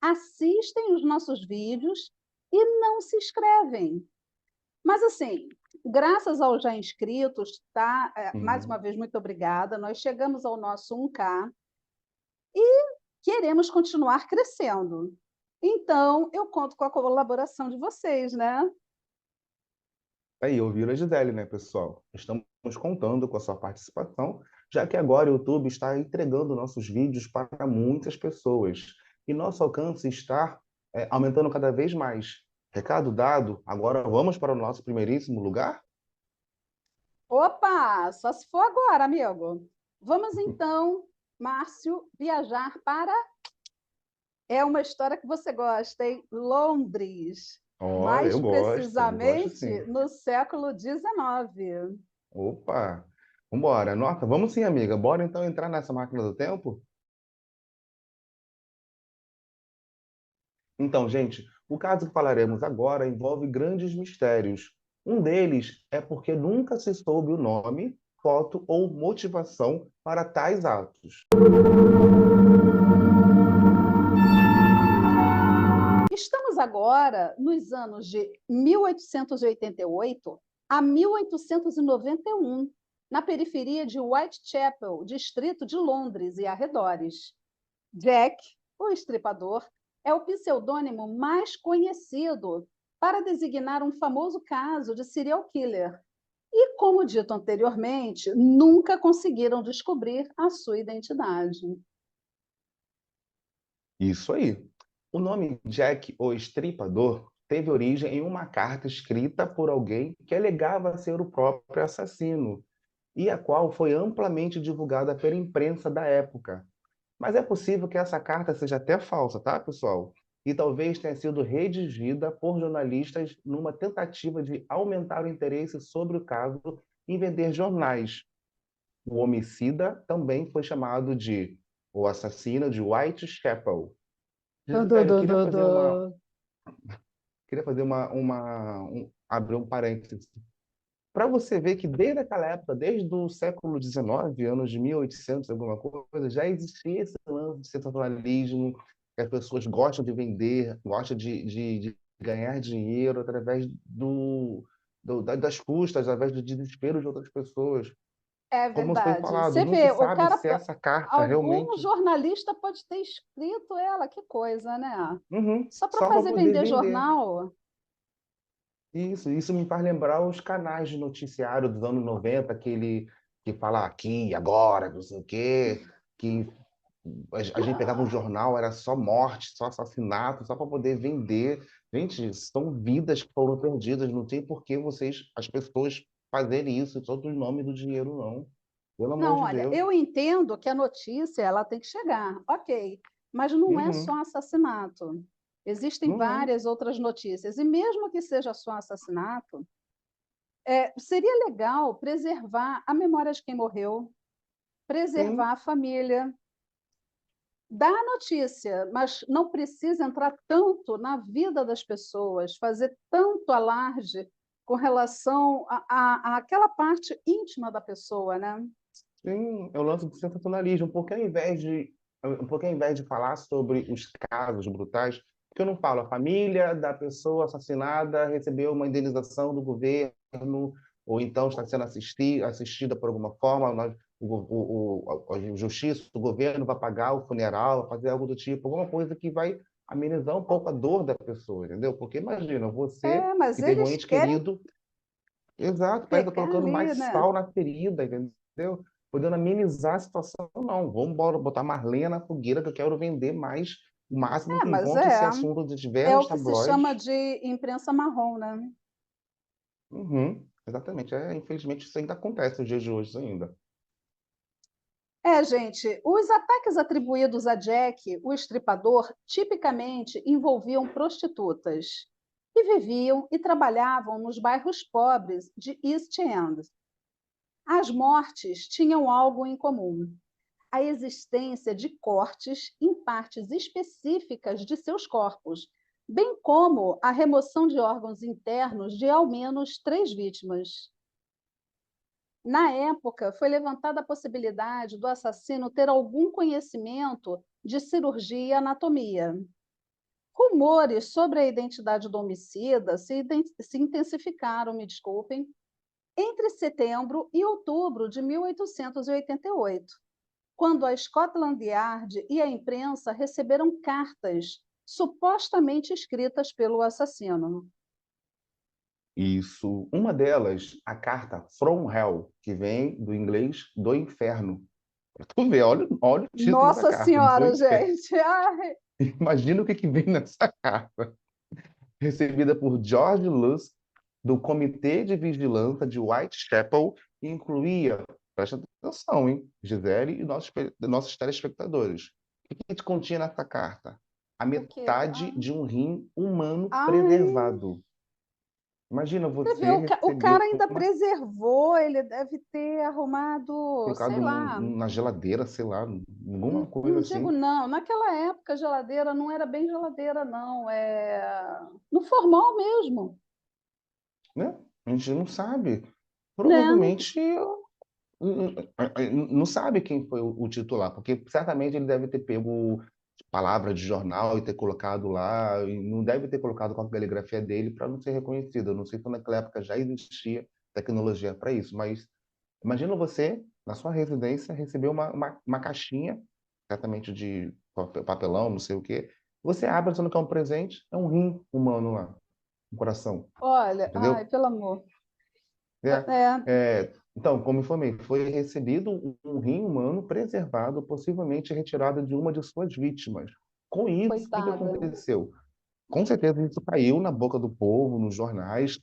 assistem os nossos vídeos e não se inscrevem. Mas, assim, graças aos já inscritos, tá? Mais uma Uhum. vez, muito obrigada. Nós chegamos ao nosso 1K e queremos continuar crescendo. Então, eu conto com a colaboração de vocês, né? Aí, ouviram a Gisele, né, pessoal? Estamos contando com a sua participação, já que agora o YouTube está entregando nossos vídeos para muitas pessoas. E nosso alcance está aumentando cada vez mais. Recado dado, agora vamos para o nosso primeiríssimo lugar? Opa, só se for agora, amigo. Vamos então, Márcio, viajar para. É uma história que você gosta, hein? Londres. Olha, Mais eu gosto precisamente sim. no século XIX. Opa, vambora. Nossa, vamos sim, amiga. Bora então entrar nessa máquina do tempo? Então, gente, o caso que falaremos agora envolve grandes mistérios. Um deles é porque nunca se soube o nome, foto ou motivação para tais atos. Estamos agora nos anos de 1888 a 1891, na periferia de Whitechapel, distrito de Londres e arredores. Jack, o estripador, é o pseudônimo mais conhecido para designar um famoso caso de serial killer. E, como dito anteriormente, nunca conseguiram descobrir a sua identidade. Isso aí. O nome Jack o Estripador teve origem em uma carta escrita por alguém que alegava ser o próprio assassino, e a qual foi amplamente divulgada pela imprensa da época. Mas é possível que essa carta seja até falsa, tá, pessoal? E talvez tenha sido redigida por jornalistas numa tentativa de aumentar o interesse sobre o caso e vender jornais. O homicida também foi chamado de o assassino de Whitechapel. Du, du, Gisele, eu du, du, du. queria fazer abrir um parênteses. Para você ver que desde aquela época, desde o século XIX, anos de 1800, alguma coisa, já existia esse lance de sensacionalismo, que as pessoas gostam de vender, gostam de ganhar dinheiro através das custas, através do desespero de outras pessoas. É Como foi verdade. falado, Você não se vê, o sabe cara, se essa carta algum realmente. jornalista pode ter escrito ela, que coisa, né? Uhum, Só para só para fazer poder vender vender. jornal. Isso me faz lembrar os canais de noticiário dos anos 90, aquele que fala aqui, agora, não sei o quê, que a gente pegava um jornal, era só morte, só assassinato, só para poder vender. Gente, são vidas que foram perdidas, não tem por que as pessoas, fazerem isso só do nome do dinheiro, não. Pelo amor Não, de olha, Deus. eu entendo que a notícia ela tem que chegar, ok, mas não é Uhum, só assassinato. Existem não é. várias outras notícias, e mesmo que seja só assassinato, seria legal preservar a memória de quem morreu, Sim. preservar a família, dar a notícia, mas não precisa entrar tanto na vida das pessoas, fazer tanto alarde com relação àquela parte íntima da pessoa, né? Sim, é o lance do sensacionalismo, porque ao invés de falar sobre os casos brutais, porque eu não falo, a família da pessoa assassinada recebeu uma indenização do governo, ou então está sendo assistida por alguma forma, a justiça, o governo vai pagar o funeral, vai fazer algo do tipo, alguma coisa que vai amenizar um pouco a dor da pessoa, entendeu? Porque imagina, você Mas que teve um eles ente querem querido. Exato, parece que tá pegar colocando ali, mais né? sal na ferida, entendeu? Podendo amenizar a situação, não. Vamos embora botar Marlene na fogueira que eu quero vender mais, o máximo que Mas encontro esse assunto de tiver é nos o que se chama tabloides. de imprensa marrom, né? Uhum, exatamente. Infelizmente isso ainda acontece nos dias de hoje ainda. Gente, os ataques atribuídos a Jack, o estripador, tipicamente envolviam prostitutas que viviam e trabalhavam nos bairros pobres de East End. As mortes tinham algo em comum: a existência de cortes em partes específicas de seus corpos, bem como a remoção de órgãos internos de ao menos 3 vítimas. Na época, foi levantada a possibilidade do assassino ter algum conhecimento de cirurgia e anatomia. Rumores sobre a identidade do homicida se intensificaram, me desculpem, entre setembro e outubro de 1888, quando a Scotland Yard e a imprensa receberam cartas supostamente escritas pelo assassino. Isso. Uma delas, a carta From Hell, que vem do inglês do inferno. Pra tu ver, olha o título da Nossa carta, do Senhora, inferno. gente! Ai, Imagina o que vem nessa carta. Recebida por George Lusk, do Comitê de Vigilância de Whitechapel, e incluía, presta atenção, hein, Gisele e nossos telespectadores. O que continha nessa carta? A o quê? metade de um rim humano Ai, preservado. Imagina você vê, você o receber cara ainda preservou, ele deve ter arrumado, sei colocado lá. na geladeira, sei lá, alguma coisa Não digo assim, não, naquela época a geladeira não era bem geladeira, não, no formal mesmo, né? A gente não sabe. né? Provavelmente não sabe quem foi o titular, porque certamente ele deve ter pego palavra de jornal e ter colocado lá, e não deve ter colocado com a caligrafia dele para não ser reconhecido. Eu não sei se naquela época já existia tecnologia para isso, mas imagina você, na sua residência, receber uma caixinha, certamente de papelão, não sei o quê. Você abre, achando que é um presente, é um rim humano lá, um coração, Olha, ai, entendeu? pelo amor. É, É, então, como informei, foi recebido um rim humano preservado, possivelmente retirado de uma de suas vítimas. Com isso, o que coitada. aconteceu? Com certeza isso caiu na boca do povo, nos jornais,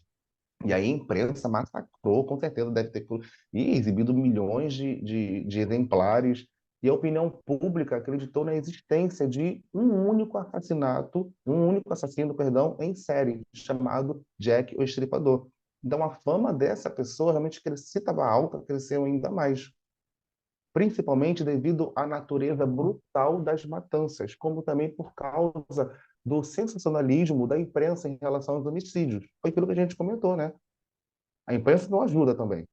e aí a imprensa massacrou, com certeza deve ter exibido milhões de exemplares, e a opinião pública acreditou na existência de um único assassino, perdão, em série, chamado Jack o Estripador. Então a fama dessa pessoa realmente cresceu, estava alta, cresceu ainda mais. principalmente devido à natureza brutal das matanças, como também por causa do sensacionalismo da imprensa em relação aos homicídios. Foi aquilo que a gente comentou, né? A imprensa não ajuda também.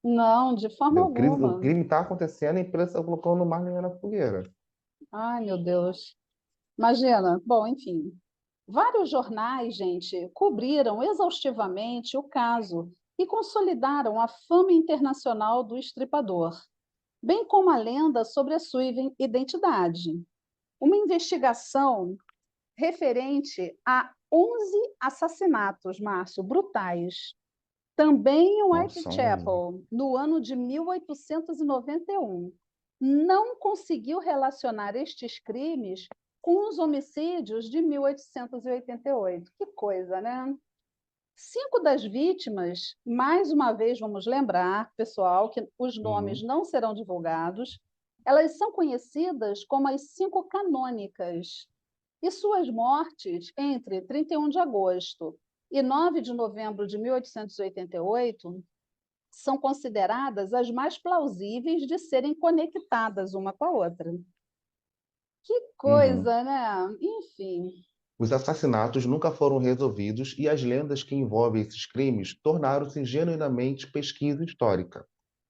Não, de forma Entendeu? O alguma. crime está acontecendo, a imprensa está colocando mais lenha na fogueira. Ai, meu Deus. Imagina. Bom, enfim. Vários jornais, gente, cobriram exaustivamente o caso e consolidaram a fama internacional do estripador, bem como a lenda sobre a sua identidade. Uma investigação referente a 11 assassinatos, Márcio, brutais, também em Nossa, Whitechapel, no ano de 1891, não conseguiu relacionar estes crimes com os homicídios de 1888. Que coisa, né? 5 das vítimas, mais uma vez vamos lembrar, pessoal, que os nomes uhum. não serão divulgados, elas são conhecidas como as 5 canônicas, e suas mortes entre 31 de agosto e 9 de novembro de 1888 são consideradas as mais plausíveis de serem conectadas uma com a outra. Que Uhum. coisa, né? Enfim, Os assassinatos nunca foram resolvidos e as lendas que envolvem esses crimes tornaram-se genuinamente pesquisa histórica,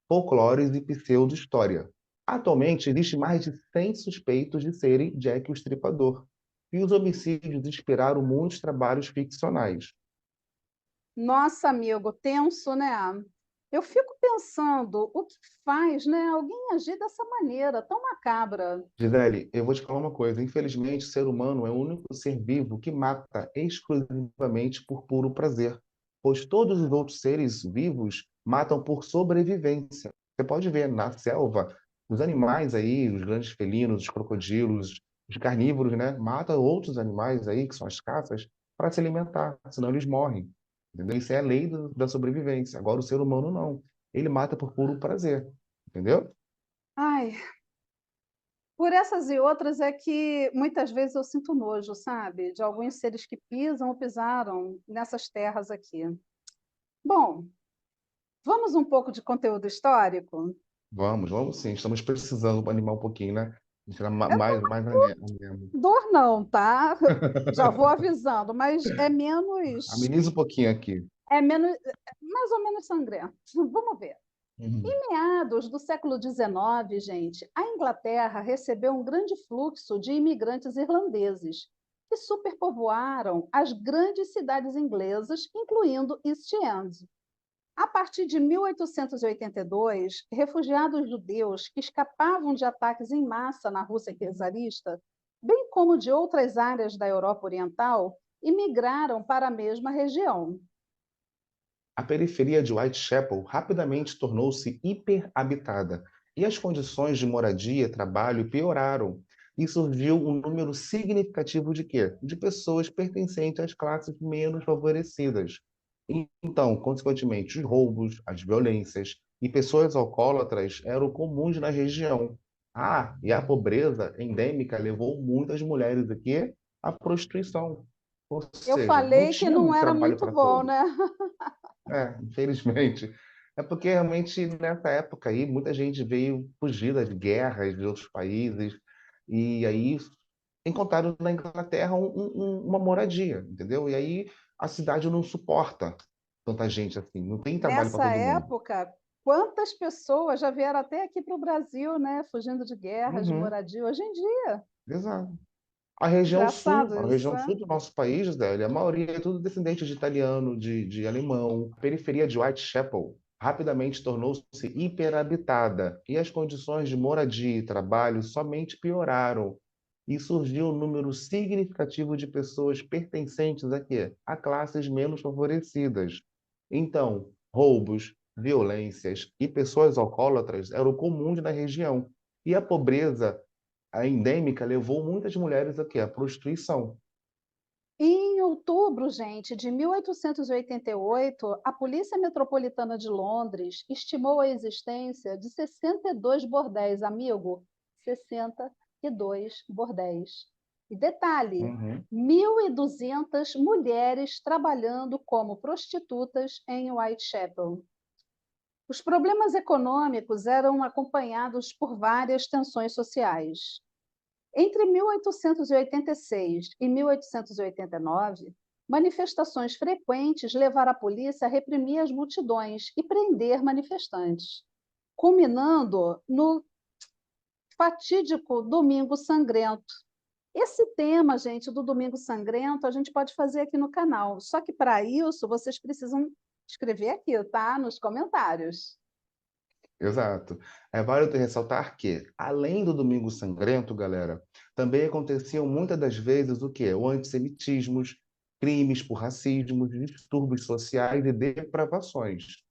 folclores e pseudo-história. Atualmente, existe mais de 100 suspeitos de serem Jack o Estripador, e os homicídios inspiraram muitos trabalhos ficcionais. nossa, amigo, tenso, né? Eu fico pensando, o que faz, né, alguém agir dessa maneira tão macabra? Gisele, eu vou te falar uma coisa. Infelizmente, o ser humano é o único ser vivo que mata exclusivamente por puro prazer, pois todos os outros seres vivos matam por sobrevivência. Você pode ver na selva, os animais aí, os grandes felinos, os crocodilos, os carnívoros, né, matam outros animais aí, que são as caças, para se alimentar, senão eles morrem. Entendeu? Isso é a lei da sobrevivência. Agora, o ser humano não. Ele mata por puro prazer. Entendeu? Ai, por essas e outras é que muitas vezes eu sinto nojo, sabe? De alguns seres que pisam ou pisaram nessas terras aqui. Bom, vamos um pouco de conteúdo histórico? Vamos sim. Estamos precisando animar um pouquinho, né? Tirar É mais anemo. dor não, tá? Já vou avisando, mas Ameniza um pouquinho aqui. é menos, mais ou menos sangrento. Vamos ver. Uhum. Em meados do século XIX, gente, a Inglaterra recebeu um grande fluxo de imigrantes irlandeses que superpovoaram as grandes cidades inglesas, incluindo East End. A partir de 1882, refugiados judeus que escapavam de ataques em massa na Rússia czarista, bem como de outras áreas da Europa Oriental, imigraram para a mesma região. A periferia de Whitechapel rapidamente tornou-se hiperhabitada e as condições de moradia e trabalho pioraram. E surgiu um número significativo de quê? De pessoas pertencentes às classes menos favorecidas. Então, consequentemente, os roubos, as violências e pessoas alcoólatras eram comuns na região. Ah, e a pobreza endêmica levou muitas mulheres aqui à prostituição. Ou Eu seja, não falei que tinha não muito era trabalho muito para bom, todos. né? Infelizmente. É porque realmente nessa época aí muita gente veio fugida de guerras de outros países e aí encontraram na Inglaterra uma moradia, entendeu? E aí a cidade não suporta tanta gente assim, não tem trabalho para Nessa todo mundo. época, quantas pessoas já vieram até aqui para o Brasil, né? Fugindo de guerras, de Uhum, moradia. Hoje em dia, exato. engraçado A isso, região né? sul do nosso país, Zélia, a maioria é tudo descendente de italiano, de alemão. A periferia de Whitechapel rapidamente tornou-se hiperabitada e as condições de moradia e trabalho somente pioraram. E surgiu um número significativo de pessoas pertencentes a quê? A classes menos favorecidas. Então, roubos, violências e pessoas alcoólatras eram comuns na região. E a pobreza a endêmica levou muitas mulheres aqui à prostituição. Em outubro, gente, de 1888, a Polícia Metropolitana de Londres estimou a existência de 62 bordéis, amigo, 62 bordéis. E detalhe, Uhum. 1.200 mulheres trabalhando como prostitutas em Whitechapel. Os problemas econômicos eram acompanhados por várias tensões sociais. Entre 1886 e 1889, manifestações frequentes levaram a polícia a reprimir as multidões e prender manifestantes, culminando no fatídico Domingo Sangrento. Esse tema, gente, do Domingo Sangrento, a gente pode fazer aqui no canal. Só que para isso vocês precisam escrever aqui, tá? Nos comentários. Exato. É válido ressaltar que, além do Domingo Sangrento, galera, também aconteciam muitas das vezes o quê? O antissemitismos, crimes por racismo, distúrbios sociais e depravações.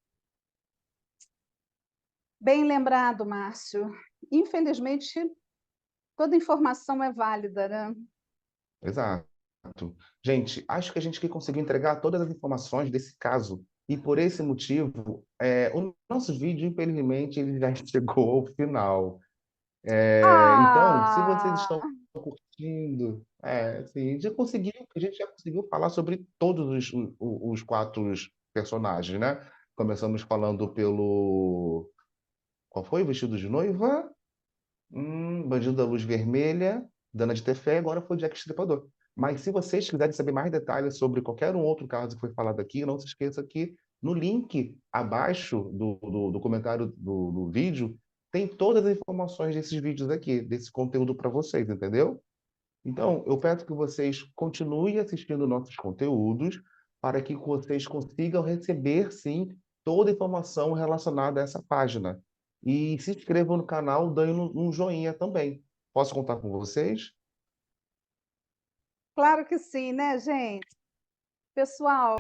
Bem lembrado, Márcio. Infelizmente, toda informação é válida, né? Exato. Gente, acho que a gente aqui conseguiu entregar todas as informações desse caso. E por esse motivo, o nosso vídeo, infelizmente, ele já chegou ao final. Então, se vocês Ah! estão curtindo, assim, a gente já conseguiu falar sobre todos os quatro personagens, né? Começamos falando pelo. Qual foi? Vestido de noiva? Bandido da Luz Vermelha, Dana de Tefé, agora foi o Jack Estripador. Mas se vocês quiserem saber mais detalhes sobre qualquer um outro caso que foi falado aqui, não se esqueça que no link abaixo do comentário do vídeo tem todas as informações desses vídeos aqui, desse conteúdo para vocês, entendeu? Então, eu peço que vocês continuem assistindo nossos conteúdos para que vocês consigam receber, sim, toda a informação relacionada a essa página. E se inscrevam no canal dando um joinha também. Posso contar com vocês? Claro que sim, né, gente? Pessoal,